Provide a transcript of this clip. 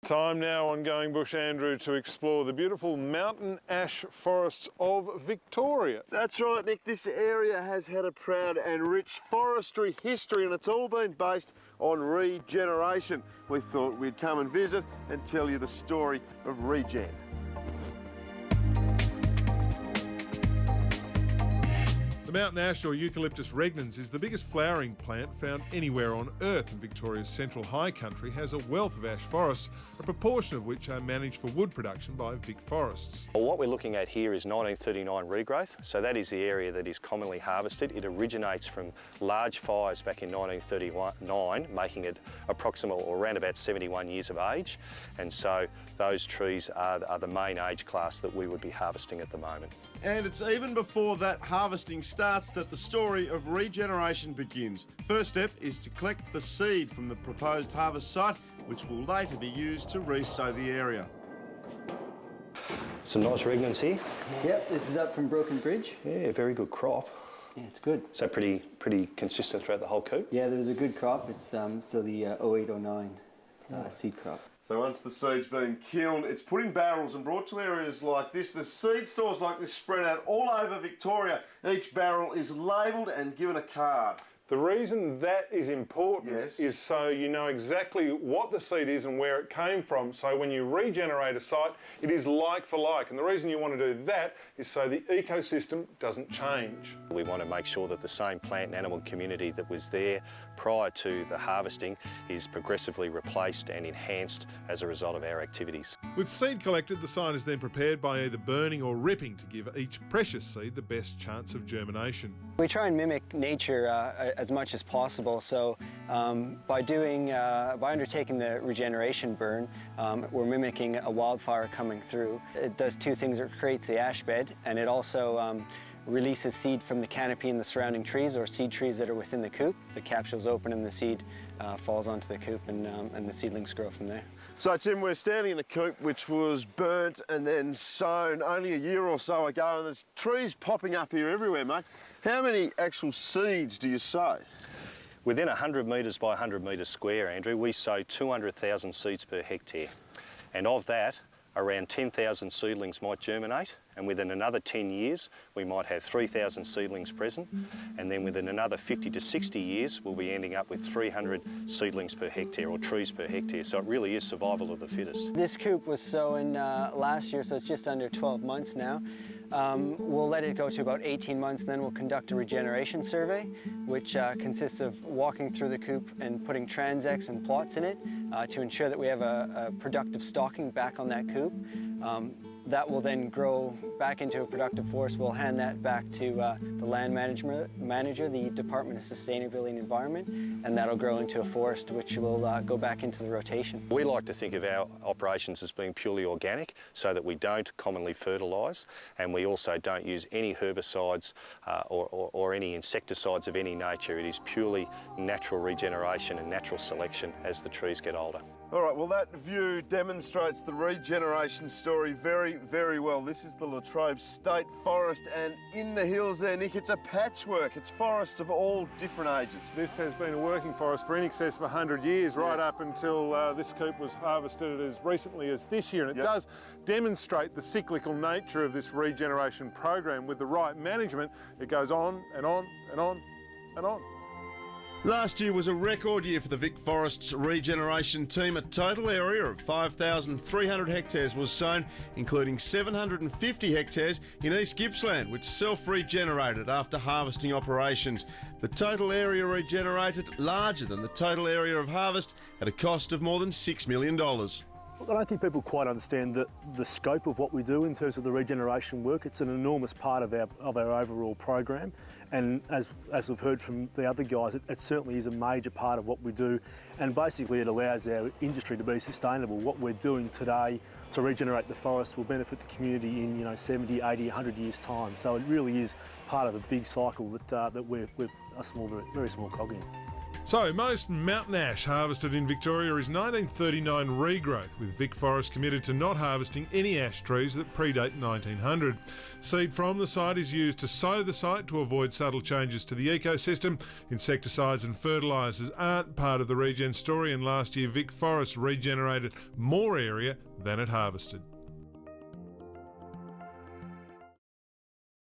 Time now on Going Bush, Andrew, to explore the beautiful mountain ash forests of Victoria. That's right, Nick. This area has had a proud and rich forestry history, and it's all been based on regeneration. We thought we'd come and visit and tell you the story of regen. The mountain ash, or Eucalyptus regnans, is the biggest flowering plant found anywhere on Earth, and Victoria's central high country has a wealth of ash forests, a proportion of which are managed for wood production by Vic Forests. Well, what we're looking at here is 1939 regrowth, so that is the area that is commonly harvested. It originates from large fires back in 1939, making it approximately or around about 71 years of age, and so those trees are the main age class that we would be harvesting at the moment. And it's even before that harvesting starts that the story of regeneration begins. First step is to collect the seed from the proposed harvest site, which will later be used to resow the area. Some nice regnans here. Yep, this is up from Broken Bridge. Yeah, very good crop. Yeah, it's good. So pretty consistent throughout the whole coop? Yeah, there was a good crop. It's still the 0809 seed crop. So once the seed's been kilned, it's put in barrels and brought to areas like this. The seed stores like this spread out all over Victoria. Each barrel is labelled and given a card. The reason that is important is so you know exactly what the seed is and where it came from. So when you regenerate a site, it is like for like. And the reason you want to do that is so the ecosystem doesn't change. We want to make sure that the same plant and animal community that was there prior to the harvesting is progressively replaced and enhanced as a result of our activities. With seed collected, the site is then prepared by either burning or ripping to give each precious seed the best chance of germination. We try and mimic nature as much as possible. So by undertaking the regeneration burn, we're mimicking a wildfire coming through. It does two things. It creates the ash bed, and it also releases seed from the canopy in the surrounding trees or seed trees that are within the coop. The capsule's open and the seed falls onto the coop, and the seedlings grow from there. So Tim, we're standing in a coop which was burnt and then sown only a year or so ago, and there's trees popping up here everywhere, mate. How many actual seeds do you sow? Within 100 metres by 100 metres square, Andrew, we sow 200,000 seeds per hectare. And of that, around 10,000 seedlings might germinate, and within another 10 years we might have 3,000 seedlings present, and then within another 50 to 60 years we'll be ending up with 300 seedlings per hectare, or trees per hectare. So it really is survival of the fittest. This coop was sown last year, so it's just under 12 months now. We'll let it go to about 18 months, then we'll conduct a regeneration survey, which consists of walking through the coop and putting transects and plots in it to ensure that we have a productive stocking back on that coop. That will then grow back into a productive forest. We'll hand that back to the land manager, the Department of Sustainability and Environment, and that'll grow into a forest which will go back into the rotation. We like to think of our operations as being purely organic, so that we don't commonly fertilise, and we also don't use any herbicides or any insecticides of any nature. It is purely natural regeneration and natural selection as the trees get older. All right, well, that view demonstrates the regeneration story very, very well. This is the Latrobe State Forest, and in the hills there, Nick, it's a patchwork. It's forests of all different ages. This has been a working forest for in excess of 100 years, right up until this coop was harvested as recently as this year. And it does demonstrate the cyclical nature of this regeneration program. With the right management, it goes on and on and on and on. Last year was a record year for the Vic Forests regeneration team. A total area of 5,300 hectares was sown, including 750 hectares in East Gippsland, which self-regenerated after harvesting operations. The total area regenerated larger than the total area of harvest at a cost of more than $6 million. I don't think people quite understand the scope of what we do in terms of the regeneration work. It's an enormous part of our overall program, and as we've heard from the other guys, it certainly is a major part of what we do, and basically it allows our industry to be sustainable. What we're doing today to regenerate the forest will benefit the community in 70, 80, 100 years' time. So it really is part of a big cycle that we're a very small cog in. So, most mountain ash harvested in Victoria is 1939 regrowth, with Vic Forests committed to not harvesting any ash trees that predate 1900. Seed from the site is used to sow the site to avoid subtle changes to the ecosystem. Insecticides and fertilisers aren't part of the regen story, and last year Vic Forests regenerated more area than it harvested.